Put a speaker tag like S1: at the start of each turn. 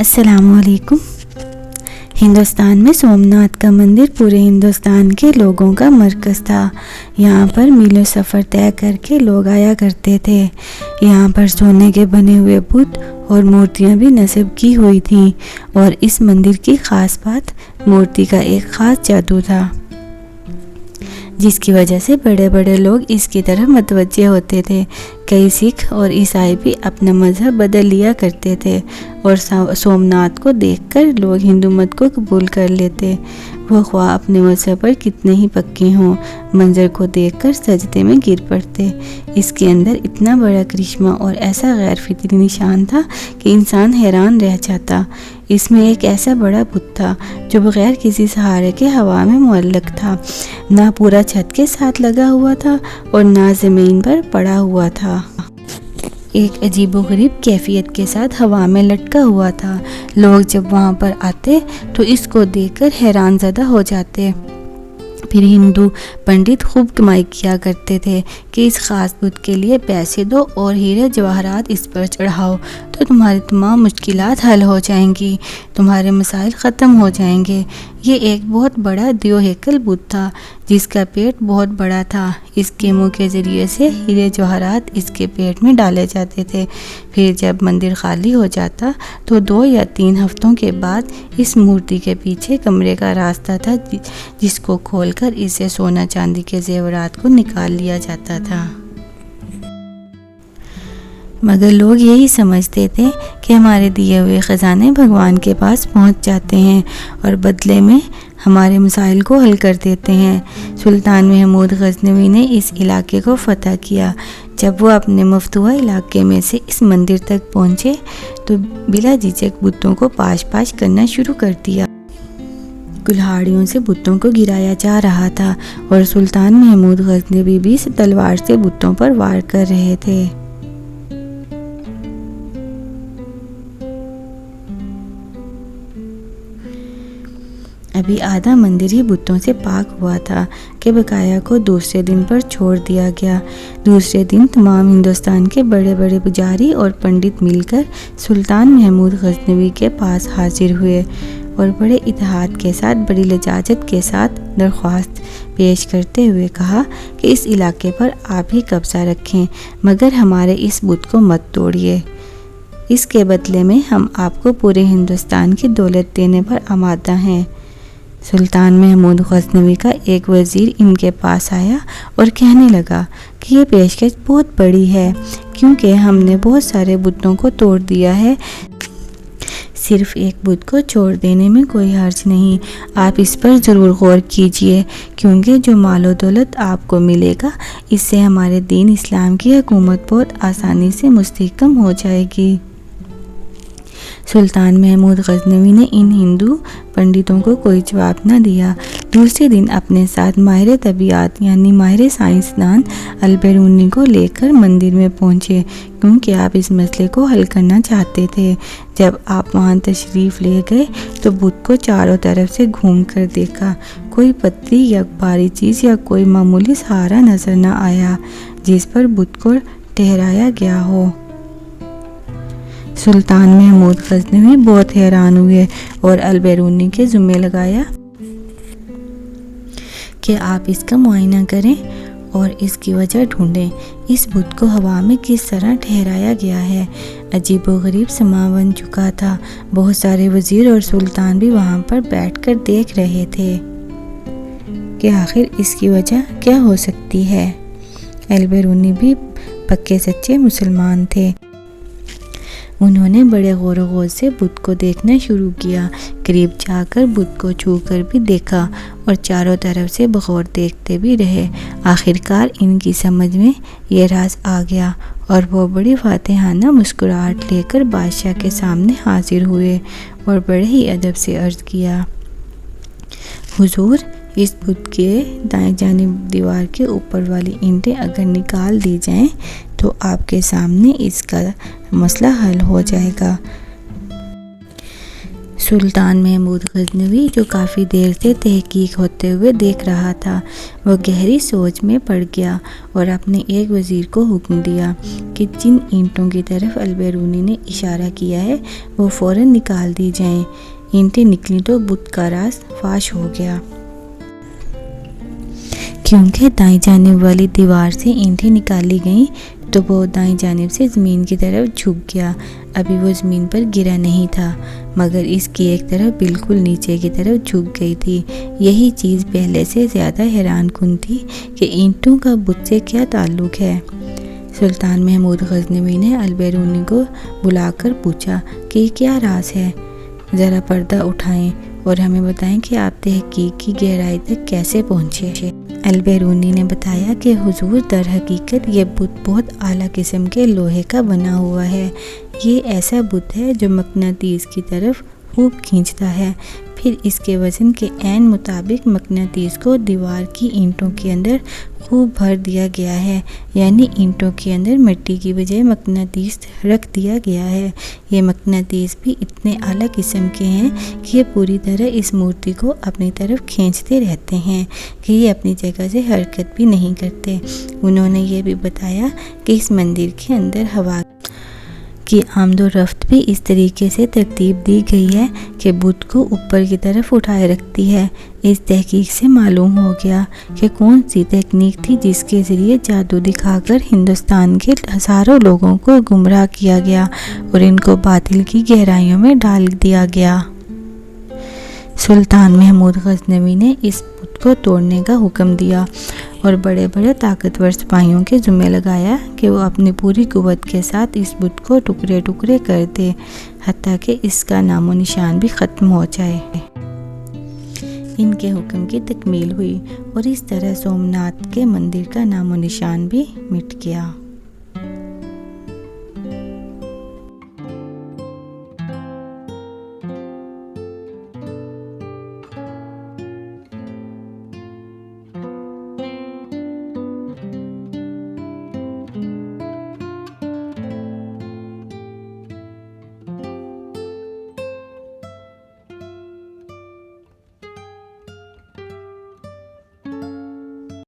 S1: السلام علیکم۔ ہندوستان میں سومناتھ کا مندر پورے ہندوستان کے لوگوں کا مرکز تھا۔ یہاں پر میلوں سفر طے کر کے لوگ آیا کرتے تھے۔ یہاں پر سونے کے بنے ہوئے بت اور مورتیاں بھی نصب کی ہوئی تھیں، اور اس مندر کی خاص بات مورتی کا ایک خاص جادو تھا، جس کی وجہ سے بڑے بڑے لوگ اس کی طرف متوجہ ہوتے تھے۔ کئی سکھ اور عیسائی بھی اپنا مذہب بدل لیا کرتے تھے، اور سومناتھ کو دیکھ کر لوگ ہندو مت کو قبول کر لیتے، وہ خواہ اپنے مذہب پر کتنے ہی پکے ہوں۔ منظر کو دیکھ کر سجدے میں گر پڑتے۔ اس کے اندر اتنا بڑا کرشمہ اور ایسا غیر فطری نشان تھا کہ انسان حیران رہ جاتا۔ اس میں ایک ایسا بڑا بت تھا جو بغیر کسی سہارے کے ہوا میں معلق تھا، نہ پورا چھت کے ساتھ لگا ہوا تھا اور نہ زمین پر پڑا ہوا تھا۔ ایک عجیب و غریب کیفیت کے ساتھ ہوا میں لٹکا ہوا تھا۔ لوگ جب وہاں پر آتے تو اس کو دیکھ کر حیران زدہ ہو جاتے۔ پھر ہندو پنڈت خوب کمائی کیا کرتے تھے کہ اس خاص بت کے لیے پیسے دو اور ہیرے جواہرات اس پر چڑھاؤ تو تمہاری تمام مشکلات حل ہو جائیں گی، تمہارے مسائل ختم ہو جائیں گے۔ یہ ایک بہت بڑا دیو ہیکل بت تھا جس کا پیٹ بہت بڑا تھا۔ اس کے منہ کے ذریعے سے ہیرے جواہرات اس کے پیٹ میں ڈالے جاتے تھے۔ پھر جب مندر خالی ہو جاتا تو 2 یا 3 ہفتوں کے بعد اس مورتی کے پیچھے کمرے کا راستہ تھا جس کو کھول کر اسے سونا چاندی کے زیورات کو نکال لیا جاتا تھا۔ مگر لوگ یہی سمجھتے تھے کہ ہمارے دیے ہوئے خزانے بھگوان کے پاس پہنچ جاتے ہیں اور بدلے میں ہمارے مسائل کو حل کر دیتے ہیں۔ سلطان محمود غزنوی نے اس علاقے کو فتح کیا۔ جب وہ اپنے مفتوحہ علاقے میں سے اس مندر تک پہنچے تو بلا جھجک بتوں کو پاش پاش کرنا شروع کر دیا۔ کلہاڑیوں سے بتوں کو گرایا جا رہا تھا اور سلطان محمود غزنوی بھی تلوار سے بتوں پر وار کر رہے تھے۔ ابھی آدھا مندر ہی بتوں سے پاک ہوا تھا کہ بقایا کو دوسرے دن پر چھوڑ دیا گیا۔ دوسرے دن تمام ہندوستان کے بڑے بڑے پجاری اور پنڈت مل کر سلطان محمود غزنوی کے پاس حاضر ہوئے اور بڑے اتحاد کے ساتھ، بڑی لجاجت کے ساتھ درخواست پیش کرتے ہوئے کہا کہ اس علاقے پر آپ ہی قبضہ رکھیں، مگر ہمارے اس بت کو مت توڑیے۔ اس کے بدلے میں ہم آپ کو پورے ہندوستان کی دولت دینے پر آمادہ ہیں۔ سلطان محمود غزنوی کا ایک وزیر ان کے پاس آیا اور کہنے لگا کہ یہ پیشکش بہت بڑی ہے، کیونکہ ہم نے بہت سارے بتوں کو توڑ دیا ہے، صرف ایک بت کو چھوڑ دینے میں کوئی حرج نہیں۔ آپ اس پر ضرور غور کیجئے، کیونکہ جو مال و دولت آپ کو ملے گا اس سے ہمارے دین اسلام کی حکومت بہت آسانی سے مستحکم ہو جائے گی۔ سلطان محمود غزنوی نے ان ہندو پنڈتوں کو کوئی جواب نہ دیا۔ دوسرے دن اپنے ساتھ ماہر طبیعیات یعنی ماہر سائنسدان البیرونی کو لے کر مندر میں پہنچے، کیونکہ آپ اس مسئلے کو حل کرنا چاہتے تھے۔ جب آپ وہاں تشریف لے گئے تو بت کو چاروں طرف سے گھوم کر دیکھا۔ کوئی پتلی یا بھاری چیز یا کوئی معمولی سہارا نظر نہ آیا جس پر بت کو ٹھہرایا گیا ہو۔ سلطان محمود غزنوی بہت حیران ہوئے اور البیرونی کے ذمہ لگایا کہ آپ اس کا معائنہ کریں اور اس کی وجہ ڈھونڈیں۔ اس بت کو ہوا میں کس طرح ٹھہرایا گیا ہے؟ عجیب و غریب سما بن چکا تھا۔ بہت سارے وزیر اور سلطان بھی وہاں پر بیٹھ کر دیکھ رہے تھے کہ آخر اس کی وجہ کیا ہو سکتی ہے۔ البیرونی بھی پکے سچے مسلمان تھے۔ انہوں نے بڑے غور و خوض سے بت کو دیکھنا شروع کیا، قریب جا کر بت کو چھو کر بھی دیکھا اور چاروں طرف سے بغور دیکھتے بھی رہے۔ آخرکار ان کی سمجھ میں یہ راز آ گیا اور وہ بڑی فاتحانہ مسکراہٹ لے کر بادشاہ کے سامنے حاضر ہوئے اور بڑے ہی ادب سے عرض کیا، حضور، اس بت کے دائیں جانب دیوار کے اوپر والی اینٹیں اگر نکال دی جائیں تو آپ کے سامنے اس کا مسئلہ حل ہو جائے گا۔ سلطان محمود غزنوی جو کافی دیر سے تحقیق ہوتے ہوئے دیکھ رہا تھا، وہ گہری سوچ میں پڑ گیا اور اپنے ایک وزیر کو حکم دیا کہ جن اینٹوں کی طرف البیرونی نے اشارہ کیا ہے وہ فوراً نکال دی جائیں۔ اینٹیں نکلیں تو بت کا راز فاش ہو گیا، کیونکہ دائیں جانب والی دیوار سے اینٹیں نکالی گئیں تو وہ دائیں جانب سے زمین کی طرف جھک گیا۔ ابھی وہ زمین پر گرا نہیں تھا، مگر اس کی ایک طرف بالکل نیچے کی طرف جھک گئی تھی۔ یہی چیز پہلے سے زیادہ حیران کن تھی کہ اینٹوں کا بت سے کیا تعلق ہے۔ سلطان محمود غزنوی نے البیرونی کو بلا کر پوچھا کہ یہ کیا راز ہے؟ ذرا پردہ اٹھائیں اور ہمیں بتائیں کہ آپ تحقیق کی گہرائی تک کیسے پہنچے۔ البیرونی نے بتایا کہ حضور، در حقیقت یہ بت بہت اعلیٰ قسم کے لوہے کا بنا ہوا ہے۔ یہ ایسا بت ہے جو مقناطیس کی طرف خوب کھینچتا ہے، پھر اس کے وزن کے عین مطابق مقناطیس کو دیوار کی اینٹوں کے اندر خوب بھر دیا گیا ہے، یعنی اینٹوں کے اندر مٹی کی بجائے مقناطیس رکھ دیا گیا ہے۔ یہ مقناطیس بھی اتنے اعلیٰ قسم کے ہیں کہ یہ پوری طرح اس مورتی کو اپنی طرف کھینچتے رہتے ہیں کہ یہ اپنی جگہ سے حرکت بھی نہیں کرتے۔ انہوں نے یہ بھی بتایا کہ اس مندر کے اندر ہوا کی آمد و رفت بھی اس طریقے سے ترتیب دی گئی ہے کہ بت کو اوپر کی طرف اٹھائے رکھتی ہے۔ اس تحقیق سے معلوم ہو گیا کہ کون سی تکنیک تھی جس کے ذریعے جادو دکھا کر ہندوستان کے ہزاروں لوگوں کو گمراہ کیا گیا اور ان کو باطل کی گہرائیوں میں ڈال دیا گیا۔ سلطان محمود غزنوی نے اس بت کو توڑنے کا حکم دیا اور بڑے بڑے طاقتور سپاہیوں کے ذمہ لگایا کہ وہ اپنی پوری قوت کے ساتھ اس بت کو ٹکڑے ٹکڑے کر دے، حتیٰ کہ اس کا نام و نشان بھی ختم ہو جائے۔ ان کے حکم کی تکمیل ہوئی اور اس طرح سومناتھ کے مندر کا نام و نشان بھی مٹ گیا۔